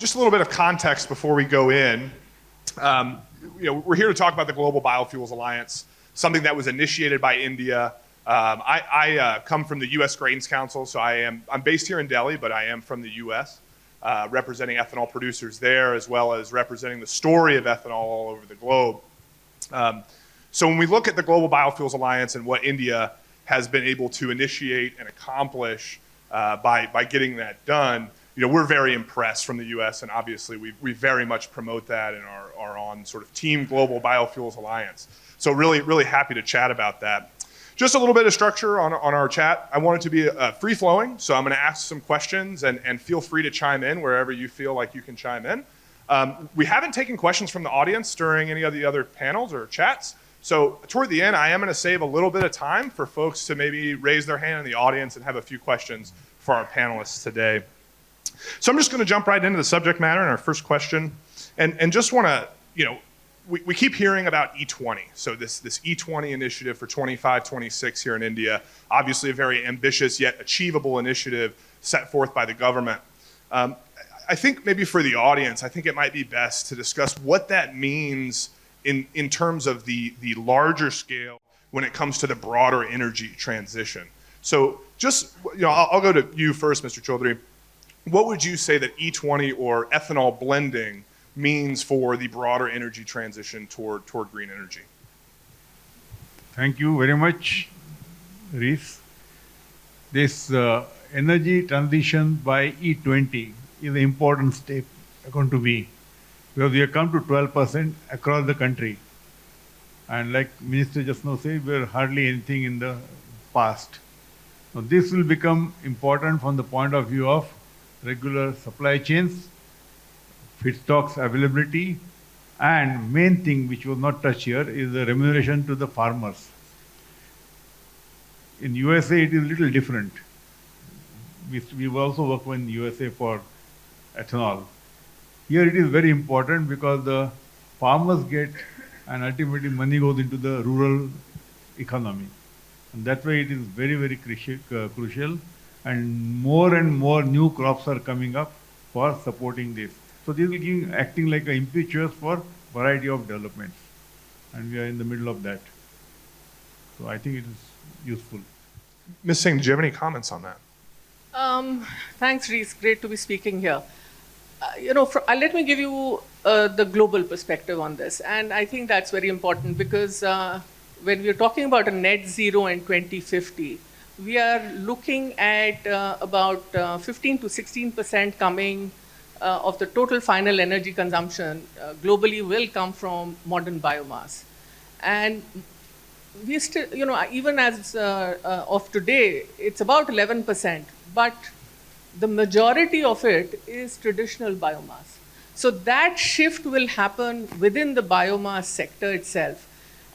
just a little bit of context before we go in. We're here to talk about the Global Biofuels Alliance, something that was initiated by India. I come from the U.S. Grains Council, so I'm based here in Delhi, but I am from the U.S., representing ethanol producers there, as well as representing the story of ethanol all over the globe. So when we look at the Global Biofuels Alliance and what India has been able to initiate and accomplish by getting that done, we're very impressed from the U.S., and obviously we very much promote that and are on sort of Team Global Biofuels Alliance. So really, really happy to chat about that. Just a little bit of structure on our chat. I want it to be free-flowing, so I'm going to ask some questions, and feel free to chime in wherever you feel like you can chime in. We haven't taken questions from the audience during any of the other panels or chats, so toward the end, I am going to save a little bit of time for folks to maybe raise their hand in the audience and have a few questions for our panelists today. So I'm just going to jump right into the subject matter and our first question, and just want to, we keep hearing about E20. So this E20 initiative for 25-26 here in India, obviously a very ambitious yet achievable initiative set forth by the government. I think maybe for the audience, I think it might be best to discuss what that means in terms of the larger scale when it comes to the broader energy transition. So just, I'll go to you first, Mr. Chaudhary. What would you say that E20 or ethanol blending means for the broader energy transition toward green energy? Thank you very much, Reese. This energy transition by E20 is an important step going to be, because we have come to 12% across the country. And like Minister just now said, we're hardly anything in the past. Now this will become important from the point of view of regular supply chains, feedstocks availability, and main thing which was not touched here is the remuneration to the farmers. In USA it is a little different. We've also worked in USA for ethanol. Here it is very important because the farmers get, and ultimately money goes into the rural economy. And that way it is very, very crucial, and more new crops are coming up for supporting this. So this will be acting like an impetus for variety of developments, and we are in the middle of that. So I think it is useful. Ms. Singh, do you have any comments on that? Thanks, Reese. Great to be speaking here. Let me give you the global perspective on this, and I think that's very important because when we're talking about a net zero in 2050, we are looking at about 15 to 16% coming of the total final energy consumption globally will come from modern biomass. And we still, even as of today, it's about 11%, but the majority of it is traditional biomass. So that shift will happen within the biomass sector itself.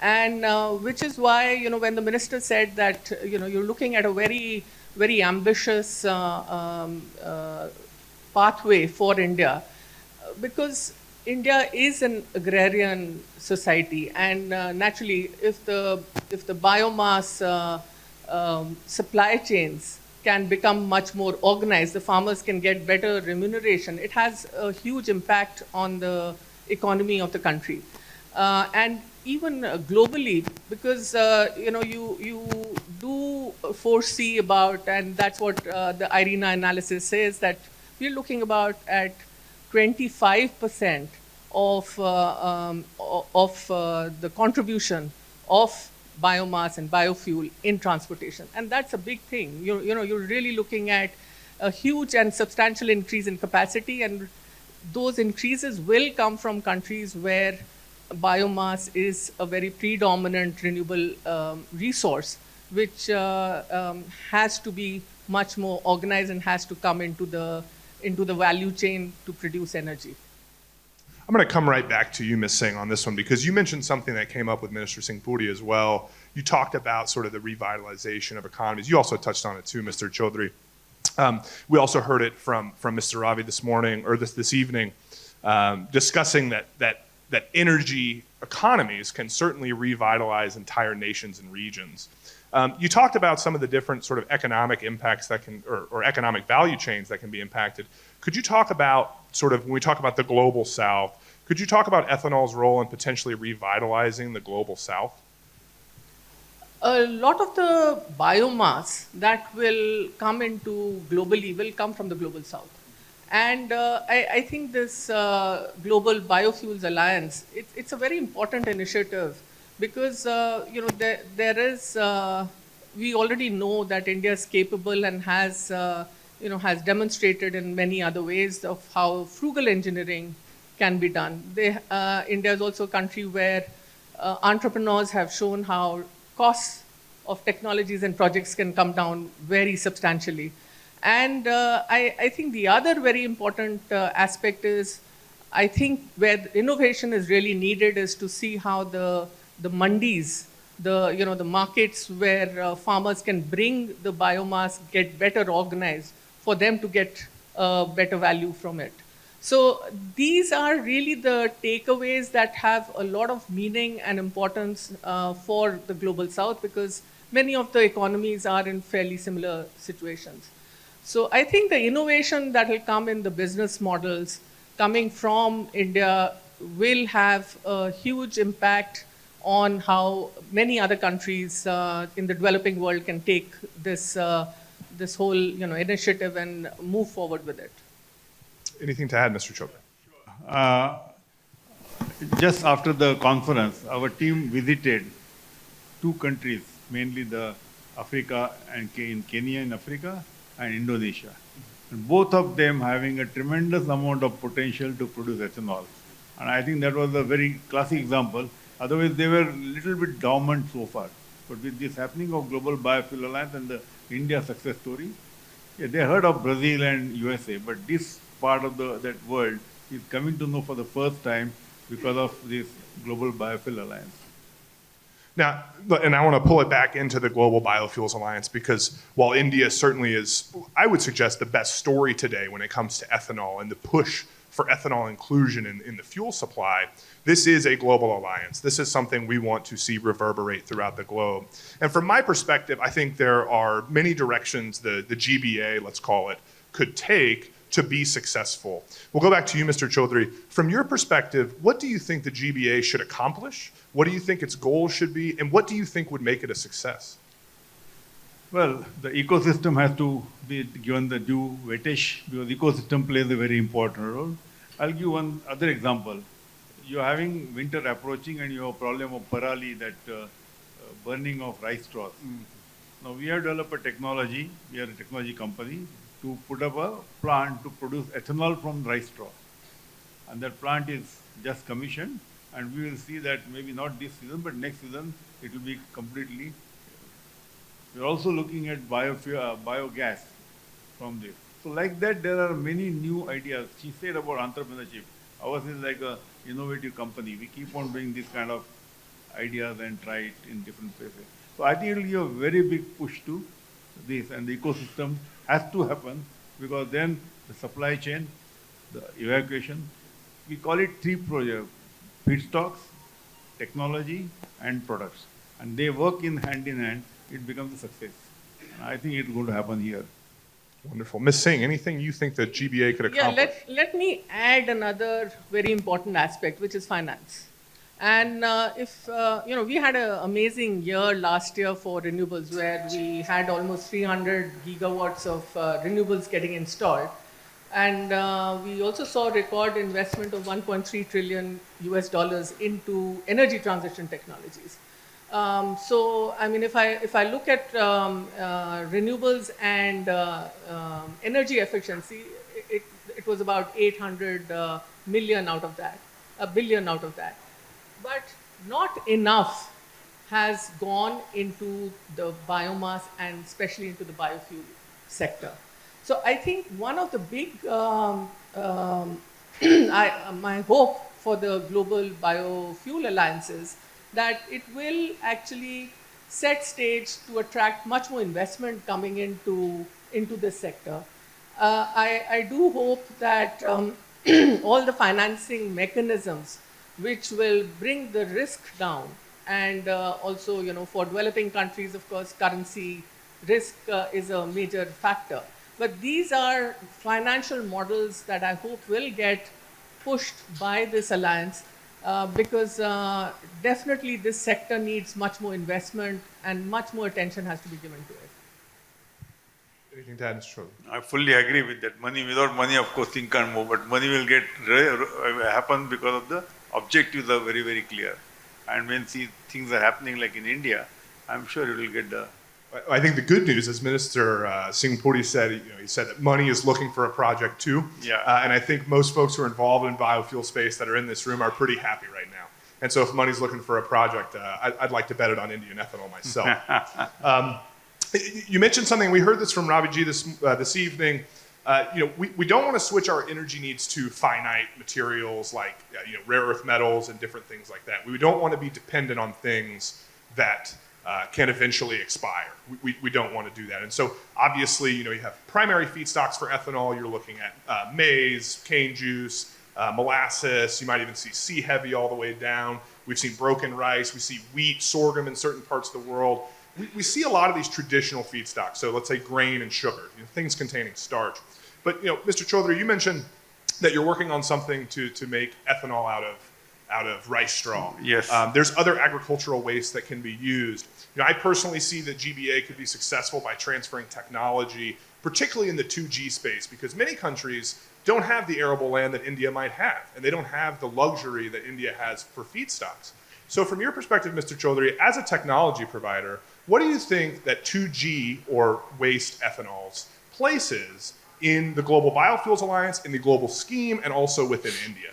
And which is why, when the minister said that, you're looking at a very, very ambitious pathway for India, because India is an agrarian society, and naturally, if the biomass supply chains can become much more organized, the farmers can get better remuneration. It has a huge impact on the economy of the country. And even globally, because you do foresee about, and that's what the IRENA analysis says, that we're looking about at 25% of the contribution of biomass and biofuel in transportation, and that's a big thing. You're really looking at a huge and substantial increase in capacity, and those increases will come from countries where biomass is a very predominant renewable resource, which has to be much more organized and has to come into the value chain to produce energy. I'm going to come right back to you, Ms. Singh, on this one, because you mentioned something that came up with Minister Singh Puri as well. You talked about sort of the revitalization of economies. You also touched on it too, Mr. Chaudhary. We also heard it from Mr. Ravi this morning, or this evening, discussing that that energy economies can certainly revitalize entire nations and regions. You talked about some of the different sort of economic impacts that can, or economic value chains that can be impacted. Could you talk about sort of, when we talk about the global south, could you talk about ethanol's role in potentially revitalizing the global south? A lot of the biomass that will come into globally will come from the global south. And I think this Global Biofuels Alliance, it's a very important initiative because, there is, we already know that India is capable and has, has demonstrated in many other ways of how frugal engineering can be done. India is also a country where entrepreneurs have shown how costs of technologies and projects can come down very substantially. And I think the other very important aspect is, I think where the innovation is really needed is to see how the mandis, the markets where farmers can bring the biomass, get better organized for them to get better value from it. So these are really the takeaways that have a lot of meaning and importance for the global south, because many of the economies are in fairly similar situations. So I think the innovation that will come in the business models coming from India will have a huge impact on how many other countries in the developing world can take this whole initiative and move forward with it. Anything to add, Mr. Chaudhary? Just after the conference, our team visited two countries, mainly the Africa and in Kenya in Africa and Indonesia. And both of them having a tremendous amount of potential to produce ethanol. And I think that was a very classic example. Otherwise, they were a little bit dormant so far. But with this happening of Global Biofuel Alliance and the India success story, yeah, they heard of Brazil and USA, but this part of that world is coming to know for the first time because of this Global Biofuel Alliance. Now, and I want to pull it back into the Global Biofuels Alliance, because while India certainly is, I would suggest, the best story today when it comes to ethanol and the push for ethanol inclusion in the fuel supply, this is a global alliance. This is something we want to see reverberate throughout the globe. And from my perspective, I think there are many directions the GBA, let's call it, could take to be successful. We'll go back to you, Mr. Chaudhary. From your perspective, what do you think the GBA should accomplish? What do you think its goals should be? And what do you think would make it a success? Well, the ecosystem has to be given the due weightage, because the ecosystem plays a very important role. I'll give one other example. You're having winter approaching and you have a problem of parali, that burning of rice straws. Now we have developed a technology, we are a technology company, to put up a plant to produce ethanol from rice straw. And that plant is just commissioned, and we will see that maybe not this season, but next season it will be completely. We're also looking at biogas from this. So like that, there are many new ideas. She said about entrepreneurship. Ours is like a innovative company. We keep on doing this kind of ideas and try it in different places. So I think it will give a very big push to this, and the ecosystem has to happen, because then the supply chain, the evacuation, we call it three projects: feedstocks, technology, and products. And they work in hand, it becomes a success. And I think it's going to happen here. Wonderful. Ms. Singh, anything you think the GBA could accomplish? Yeah, let me add another very important aspect, which is finance. And we had an amazing year last year for renewables, where we had almost 300 gigawatts of renewables getting installed. And we also saw record investment of 1.3 trillion US dollars into energy transition technologies. So, I mean, if I look at renewables and energy efficiency, it was about 800 million out of that, a billion out of that. But not enough has gone into the biomass and especially into the biofuel sector. So I think one of the big, my hope for the Global Biofuel Alliance is that it will actually set stage to attract much more investment coming into this sector. I do hope that all the financing mechanisms which will bring the risk down. And also, for developing countries, of course, currency risk is a major factor. But these are financial models that I hope will get pushed by this alliance because definitely this sector needs much more investment and much more attention has to be given to it. Anything to add, Mr. Chaudhary? I fully agree with that. Money, without money, of course, things can't move. But money will happen because of the objectives are very, very clear. And when things are happening like in India, I'm sure it will get the. I think the good news is Minister Singh Puri said, he said that money is looking for a project too. Yeah. And I think most folks who are involved in biofuel space that are in this room are pretty happy right now. And so if money's looking for a project, I'd like to bet it on Indian ethanol myself. You mentioned something, we heard this from Ravi Ji this evening. We don't want to switch our energy needs to finite materials like rare earth metals and different things like that. We don't want to be dependent on things that can eventually expire. We don't want to do that. And so obviously, you have primary feedstocks for ethanol. You're looking at maize, cane juice, molasses. You might even see sea heavy all the way down. We've seen broken rice. We see wheat, sorghum in certain parts of the world. We see a lot of these traditional feedstocks. So let's say grain and sugar, things containing starch. But Mr. Chaudhary, you mentioned that you're working on something to make ethanol out of rice straw. Yes. There's other agricultural waste that can be used. I personally see that GBA could be successful by transferring technology, particularly in the 2G space, because many countries don't have the arable land that India might have, and they don't have the luxury that India has for feedstocks. So from your perspective, Mr. Chaudhary, as a technology provider, what do you think that 2G or waste ethanols places in the Global Biofuels Alliance, in the global scheme, and also within India?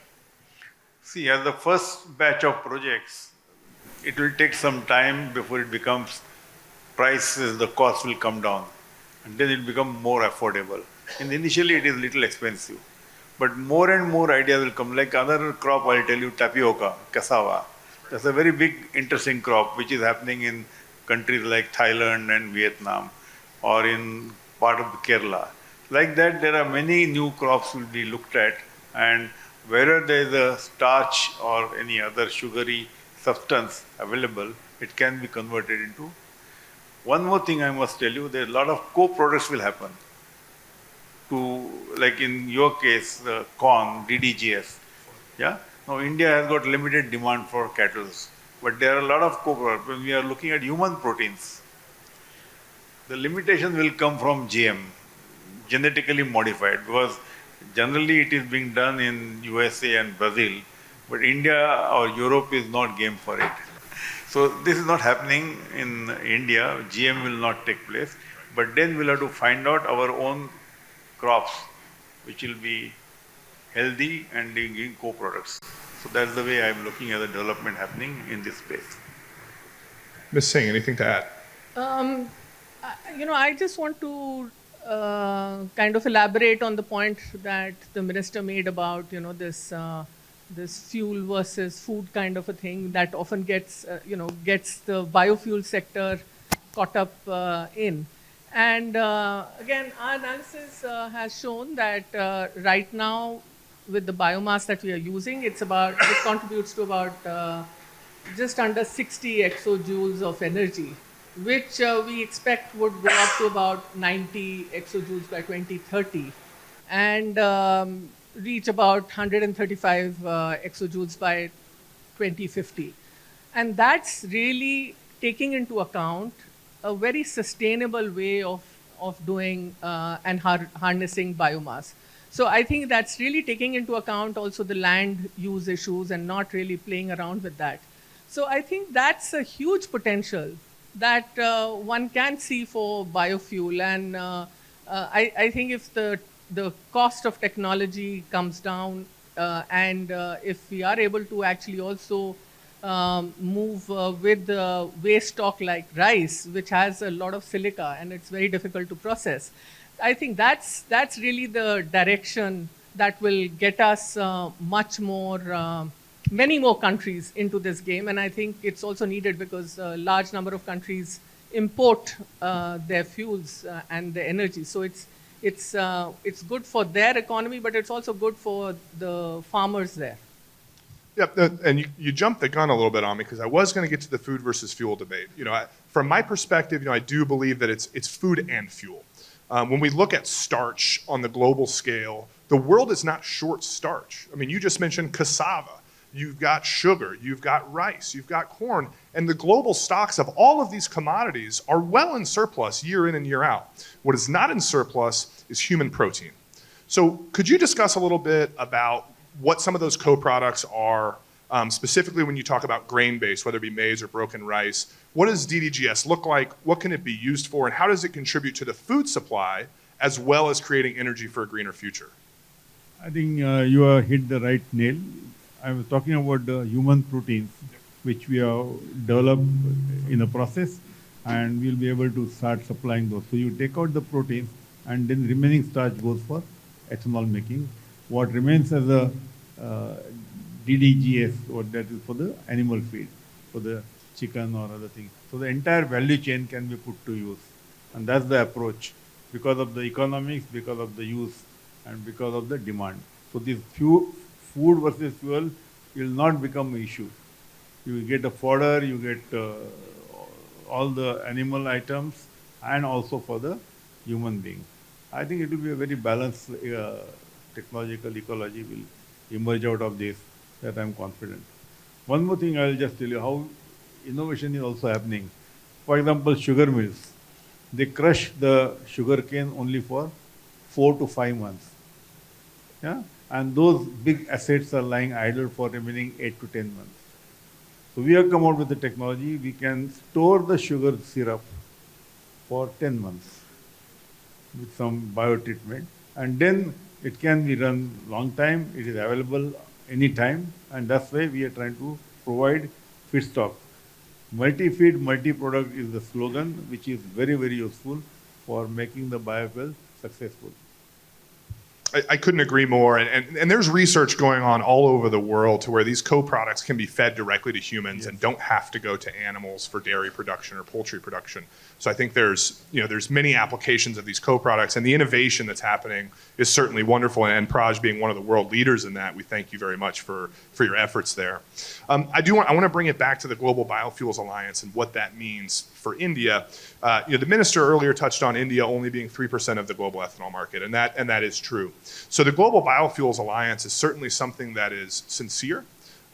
See, as the first batch of projects, it will take some time before it becomes prices, the cost will come down, and then it will become more affordable. And initially, it is little expensive, but more and more ideas will come. Like other crop, I'll tell you, tapioca, cassava. That's a very big, interesting crop which is happening in countries like Thailand and Vietnam, or in part of Kerala. Like that, there are many new crops will be looked at, and whether there is a starch or any other sugary substance available, it can be converted into. One more thing I must tell you, there are a lot of co-products will happen. Like in your case, corn, DDGS. Yeah. Now India has got limited demand for cattle, but there are a lot of co-products. When we are looking at human proteins, the limitation will come from GM, genetically modified, because generally it is being done in USA and Brazil, but India or Europe is not game for it. So this is not happening in India. GM will not take place, but then we'll have to find out our own crops, which will be healthy and giving co-products. So that's the way I'm looking at the development happening in this space. Ms. Singh, anything to add? I just want to kind of elaborate on the point that the minister made about, this fuel versus food kind of a thing that often gets the biofuel sector caught up in. And again, our analysis has shown that right now, with the biomass that we are using, it contributes to about just under 60 exojoules of energy, which we expect would go up to about 90 exojoules by 2030 and reach about 135 exojoules by 2050. And that's really taking into account a very sustainable way of doing and harnessing biomass. So I think that's really taking into account also the land use issues and not really playing around with that. So I think that's a huge potential that one can see for biofuel. And I think if the cost of technology comes down and if we are able to actually also move with waste stock like rice, which has a lot of silica and it's very difficult to process, I think that's really the direction that will get us many more countries into this game. And I think it's also needed because a large number of countries import their fuels and their energy. So it's good for their economy, but it's also good for the farmers there. Yep, and you jumped the gun a little bit on me because I was going to get to the food versus fuel debate. From my perspective, I do believe that it's food and fuel. When we look at starch on the global scale, the world is not short starch. I mean, you just mentioned cassava. You've got sugar, you've got rice, you've got corn, and the global stocks of all of these commodities are well in surplus year in and year out. What is not in surplus is human protein. So could you discuss a little bit about what some of those co-products are, specifically when you talk about grain-based, whether it be maize or broken rice? What does DDGS look like? What can it be used for? And how does it contribute to the food supply as well as creating energy for a greener future? I think you have hit the right nail. I was talking about the human proteins, which we have developed in a process, and we'll be able to start supplying those. So you take out the proteins, and then remaining starch goes for ethanol making. What remains as a DDGS, what that is for the animal feed, for the chicken or other things. So the entire value chain can be put to use, and that's the approach because of the economics, because of the use, and because of the demand. So this food versus fuel will not become an issue. You will get a fodder, you get all the animal items, and also for the human being. I think it will be a very balanced technological ecology will emerge out of this, that I'm confident. One more thing I'll just tell you how innovation is also happening. For example, sugar mills. They crush the sugar cane only for 4 to 5 months. Yeah? And those big assets are lying idle for remaining 8 to 10 months. So we have come out with the technology, we can store the sugar syrup for 10 months with some bio-treatment, and then it can be run long time, it is available anytime, and that's why we are trying to provide feedstock. Multi-feed, multi-product is the slogan, which is very, very useful for making the biofuel successful. I couldn't agree more. And there's research going on all over the world to where these co-products can be fed directly to humans and don't have to go to animals for dairy production or poultry production. So I think there's many applications of these co-products, and the innovation that's happening is certainly wonderful. And Praj being one of the world leaders in that, we thank you very much for your efforts there. I want to bring it back to the Global Biofuels Alliance and what that means for India. The minister earlier touched on India only being 3% of the global ethanol market, and that is true. So the Global Biofuels Alliance is certainly something that is sincere,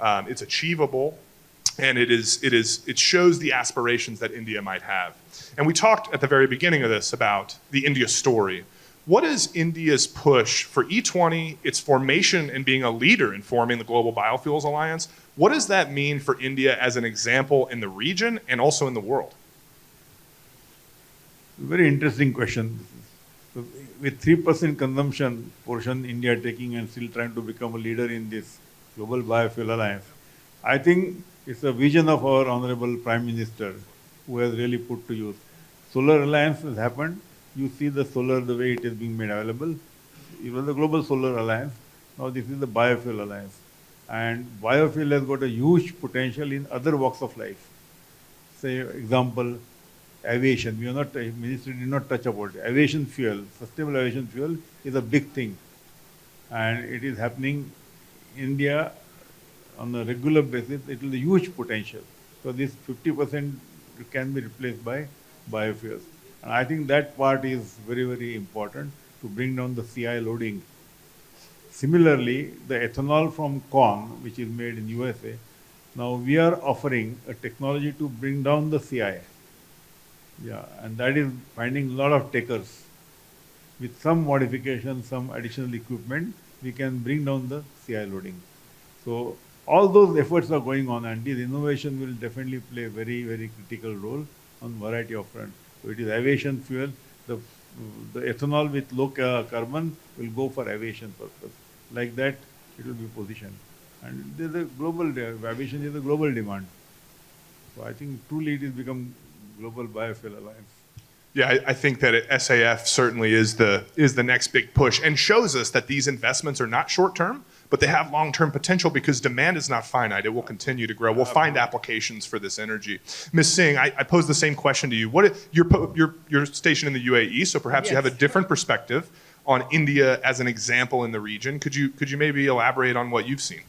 it's achievable, and it shows the aspirations that India might have. And we talked at the very beginning of this about the India story. What is India's push for E20, its formation and being a leader in forming the Global Biofuels Alliance? What does that mean for India as an example in the region and also in the world? Very interesting question. So with 3% consumption portion India taking and still trying to become a leader in this Global Biofuel Alliance, I think it's a vision of our Honorable Prime Minister who has really put to use. Solar Alliance has happened. You see the solar, the way it is being made available. It was the Global Solar Alliance. Now this is the Biofuel Alliance. And biofuel has got a huge potential in other walks of life. Say, example, aviation. Ministry did not touch about it. Aviation fuel, sustainable aviation fuel is a big thing. And it is happening in India on a regular basis. It will have a huge potential. So this 50% can be replaced by biofuels. And I think that part is very, very important to bring down the CI loading. Similarly, the ethanol from corn, which is made in USA, now we are offering a technology to bring down the CI. Yeah, and that is finding a lot of takers. With some modification, some additional equipment, we can bring down the CI loading. So all those efforts are going on, and this innovation will definitely play a very, very critical role on variety of fronts. So it is aviation fuel. The ethanol with low carbon will go for aviation purpose. Like that, it will be positioned. And there's a global, aviation is a global demand. So I think truly it has become Global Biofuel Alliance. Yeah, I think that SAF certainly is the next big push and shows us that these investments are not short-term, but they have long-term potential because demand is not finite. It will continue to grow. We'll find applications for this energy. Ms. Singh, I pose the same question to you. You're stationed in the UAE, so perhaps you have a different perspective on India as an example in the region. Could you maybe elaborate on what you've seen?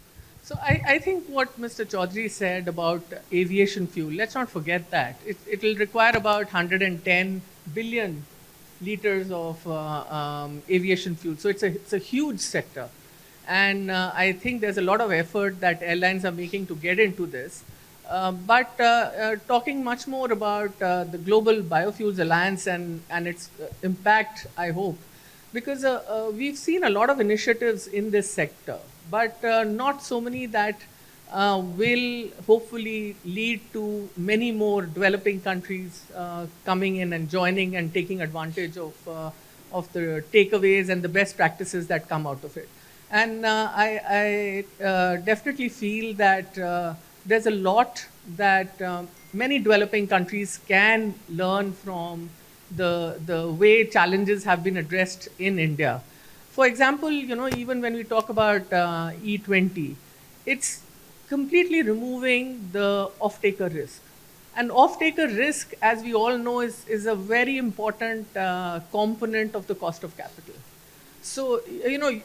So I think what Mr. Chaudhary said about aviation fuel, let's not forget that. It will require about 110 billion liters of aviation fuel. So it's a huge sector. And I think there's a lot of effort that airlines are making to get into this. But talking much more about the Global Biofuels Alliance and its impact, I hope, because we've seen a lot of initiatives in this sector, but not so many that will hopefully lead to many more developing countries coming in and joining and taking advantage of the takeaways and the best practices that come out of it. And I definitely feel that there's a lot that many developing countries can learn from the way challenges have been addressed in India. For example, even when we talk about E20, it's completely removing the off-taker risk. And off-taker risk, as we all know, is a very important component of the cost of capital. So,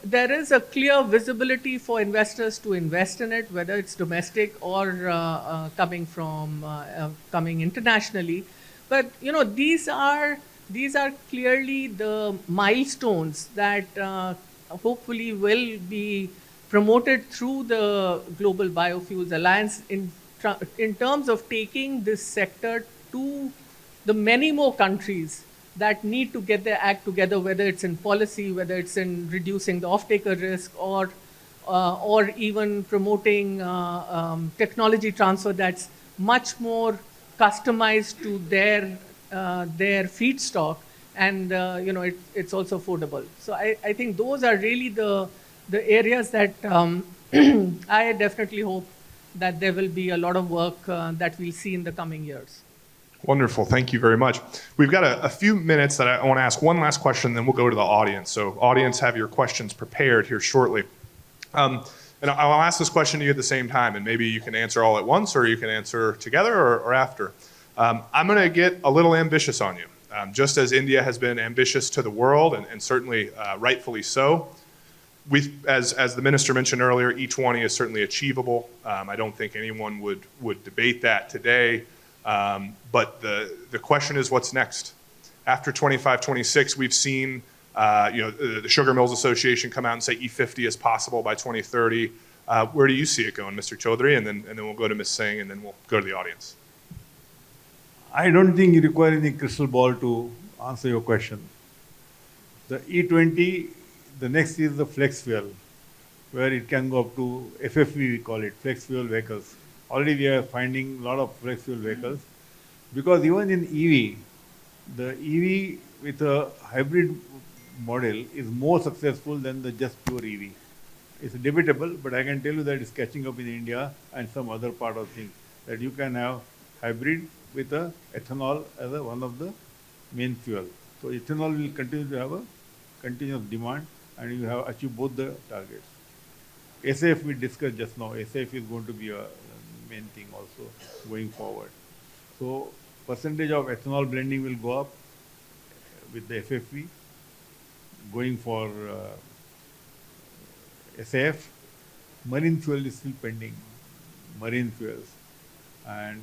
there is a clear visibility for investors to invest in it, whether it's domestic or coming internationally. But, these are clearly the milestones that hopefully will be promoted through the Global Biofuels Alliance in terms of taking this sector to the many more countries that need to get their act together, whether it's in policy, whether it's in reducing the off-taker risk, or even promoting technology transfer that's much more customized to their feedstock, and it's also affordable. So I think those are really the areas that I definitely hope that there will be a lot of work that we'll see in the coming years. Wonderful. Thank you very much. We've got a few minutes that I want to ask one last question, then we'll go to the audience. So audience, have your questions prepared here shortly. And I'll ask this question to you at the same time, and maybe you can answer all at once, or you can answer together or after. I'm going to get a little ambitious on you. Just as India has been ambitious to the world, and certainly rightfully so, as the minister mentioned earlier, E20 is certainly achievable. I don't think anyone would debate that today. But the question is, what's next? After 25, 26, we've seen the Sugar Mills Association come out and say E50 is possible by 2030. Where do you see it going, Mr. Chaudhary? And then we'll go to Ms. Singh, and then we'll go to the audience. I don't think you require any crystal ball to answer your question. The E20, the next is the flex fuel, where it can go up to FFV, we call it, flex fuel vehicles. Already we are finding a lot of flex fuel vehicles, because even in EV, the EV with a hybrid model is more successful than the just pure EV. It's debatable, but I can tell you that it's catching up in India and some other part of things, that you can have hybrid with a ethanol as one of the main fuel. So ethanol will continue to have a continuous demand, and you have achieved both the targets. SAF we discussed just now. SAF is going to be a main thing also going forward. So percentage of ethanol blending will go up with the FFV. Going for SAF, marine fuel is still pending, marine fuels. And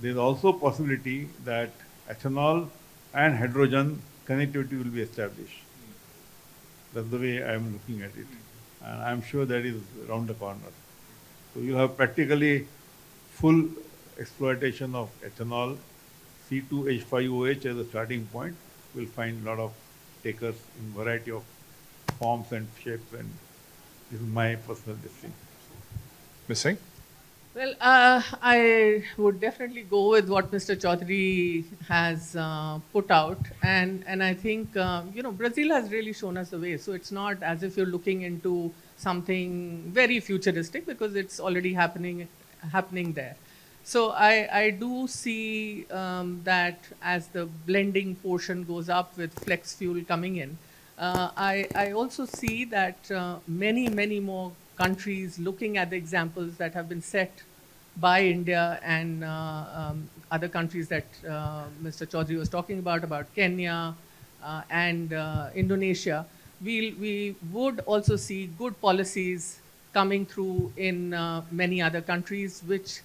there's also possibility that ethanol and hydrogen connectivity will be established. That's the way I'm looking at it. And I'm sure that is around the corner. So you have practically full exploitation of ethanol, C2H5OH as a starting point. We'll find a lot of takers in variety of forms and shapes, and this is my personal decision. Ms. Singh? Well, I would definitely go with what Mr. Chaudhary has put out, and I think Brazil has really shown us the way. So it's not as if you're looking into something very futuristic, because it's already happening there. So I do see that as the blending portion goes up with flex fuel coming in, I also see that many more countries looking at the examples that have been set by India and other countries that Mr. Chaudhary was talking about Kenya and Indonesia, we would also see good policies coming through in many other countries, which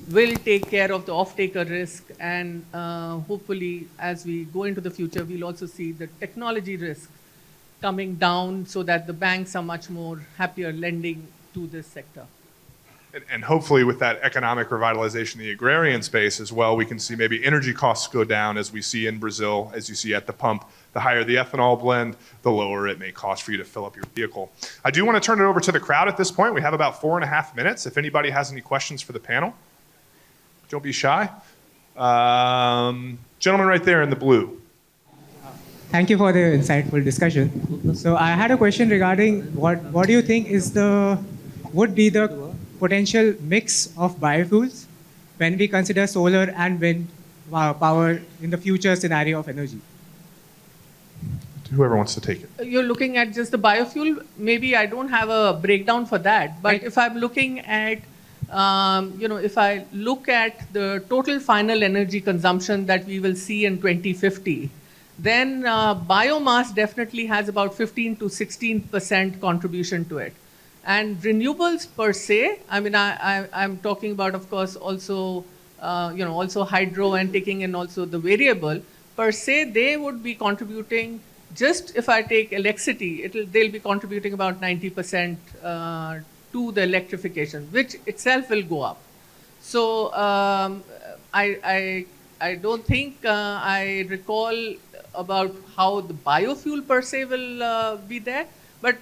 will take care of the off-taker risk. And hopefully, as we go into the future, we'll also see the technology risk coming down so that the banks are much more happier lending to this sector. And hopefully with that economic revitalization in the agrarian space as well, we can see maybe energy costs go down as we see in Brazil, as you see at the pump. The higher the ethanol blend, the lower it may cost for you to fill up your vehicle. I do want to turn it over to the crowd at this point. We have about 4.5 minutes. If anybody has any questions for the panel, don't be shy. Gentleman right there in the blue. Thank you for the insightful discussion. So I had a question regarding what do you think would be the potential mix of biofuels when we consider solar and wind power in the future scenario of energy? Whoever wants to take it. You're looking at just the biofuel. Maybe I don't have a breakdown for that, but Right. if I'm looking at, if I look at the total final energy consumption that we will see in 2050, then biomass definitely has about 15 to 16% contribution to it. And renewables per se, I mean, I'm talking about, of course, also, also hydro and taking in also the variable. Per se, they would be contributing, just if I take electricity, they'll be contributing about 90% to the electrification, which itself will go up. So I don't think I recall about how the biofuel per se will be there. But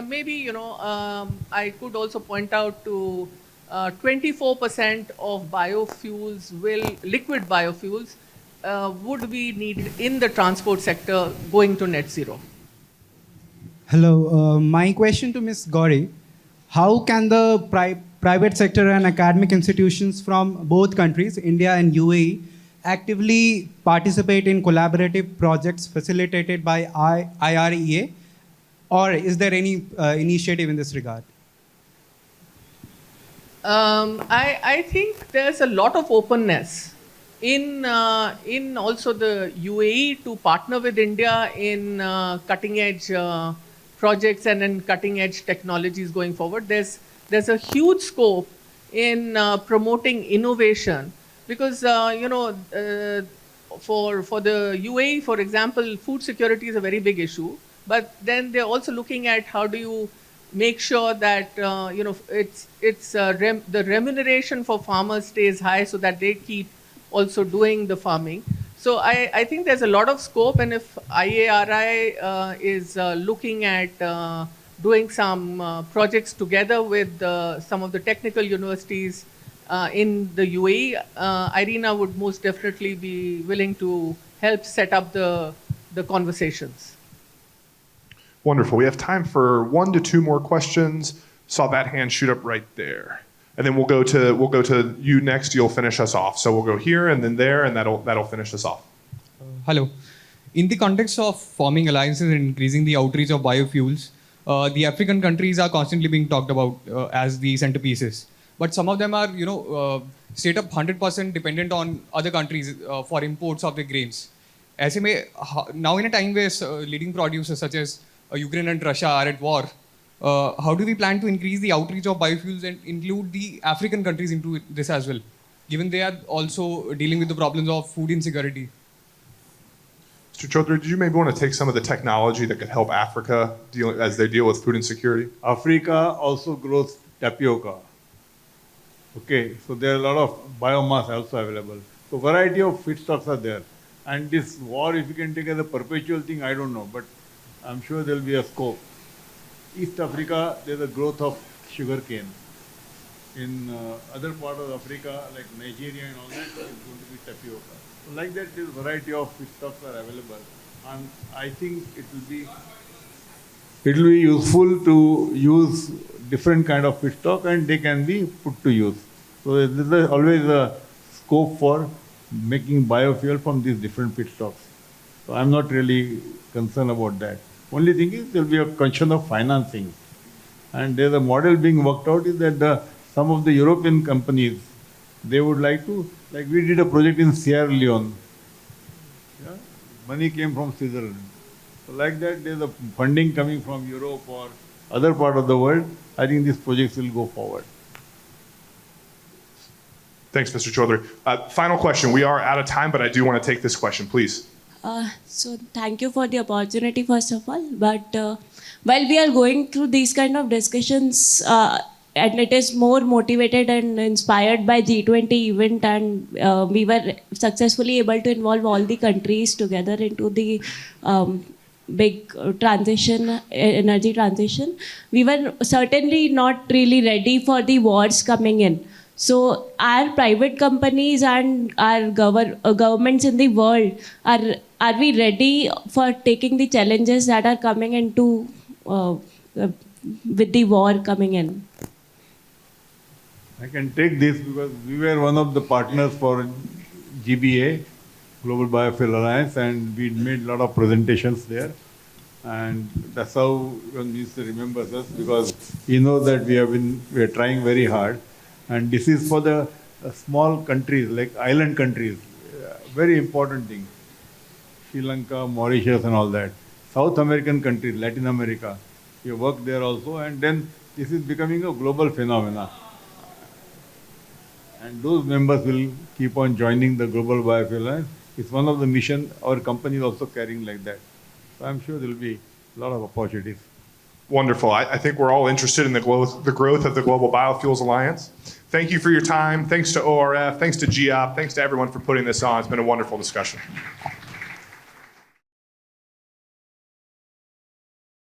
maybe, I could also point out to 24% of biofuels liquid biofuels would be needed in the transport sector going to net zero. Hello, my question to Ms. Gauri. How can the private sector and academic institutions from both countries, India and UAE, actively participate in collaborative projects facilitated by IREA? Or is there any initiative in this regard? I think there's a lot of openness in also the UAE to partner with India in cutting edge projects and in cutting edge technologies going forward. There's a huge scope in promoting innovation because for the UAE, for example, food security is a very big issue. But then they're also looking at how do you make sure that the remuneration for farmers stays high so that they keep also doing the farming. So I think there's a lot of scope, and if IARI is looking at doing some projects together with some of the technical universities in the UAE, IRENA would most definitely be willing to help set up the conversations. Wonderful. We have time for 1 to 2 more questions. Saw that hand shoot up right there. And then we'll go to you next. You'll finish us off. So we'll go here and then there, and that'll finish us off. Hello. In the context of forming alliances and increasing the outreach of biofuels, the African countries are constantly being talked about as the centerpieces. But some of them are, straight up 100% dependent on other countries for imports of their grains. SMA, now in a time where leading producers such as Ukraine and Russia are at war, how do we plan to increase the outreach of biofuels and include the African countries into this as well, given they are also dealing with the problems of food insecurity? Mr. Chaudhary, did you maybe want to take some of the technology that could help Africa as they deal with food insecurity? Africa also grows tapioca. Okay, so there are a lot of biomass also available. So variety of feedstocks are there. And this war, if you can take as a perpetual thing, I don't know, but I'm sure there will be a scope. East Africa, there's a growth of sugarcane. In other part of Africa, like Nigeria and all that, it's going to be tapioca. So like that, this variety of feedstocks are available. And I think it will be useful to use different kind of feedstock and they can be put to use. So there's always a scope for making biofuel from these different feedstocks. So I'm not really concerned about that. Only thing is there will be a question of financing. And there's a model being worked out is that some of the European companies, they would like to, like we did a project in Sierra Leone. Yeah? Money came from Switzerland. So like that, there's a funding coming from Europe or other part of the world, I think these projects will go forward. Thanks, Mr. Chaudhary. Final question. We are out of time, but I do want to take this question, please. So thank you for the opportunity, first of all. But while we are going through these kind of discussions, and it is more motivated and inspired by G20 event, and we were successfully able to involve all the countries together into the big transition, energy transition. We were certainly not really ready for the wars coming in. So our private companies and our governments in the world, are we ready for taking the challenges that are coming into with the war coming in? I can take this because we were one of the partners for GBA, Global Biofuel Alliance, and we made a lot of presentations there. And that's how one needs to remember us, because you know that we are trying very hard. And this is for the small countries, like island countries, very important thing. Sri Lanka, Mauritius and all that. South American countries, Latin America, we work there also, and then this is becoming a global phenomena. And those members will keep on joining the Global Biofuel Alliance. It's one of the mission our company is also carrying like that. So I'm sure there will be a lot of opportunities. Wonderful. I think we're all interested in the growth of the Global Biofuels Alliance. Thank you for your time. Thanks to ORF. Thanks to GEOP. Thanks to everyone for putting this on. It's been a wonderful discussion.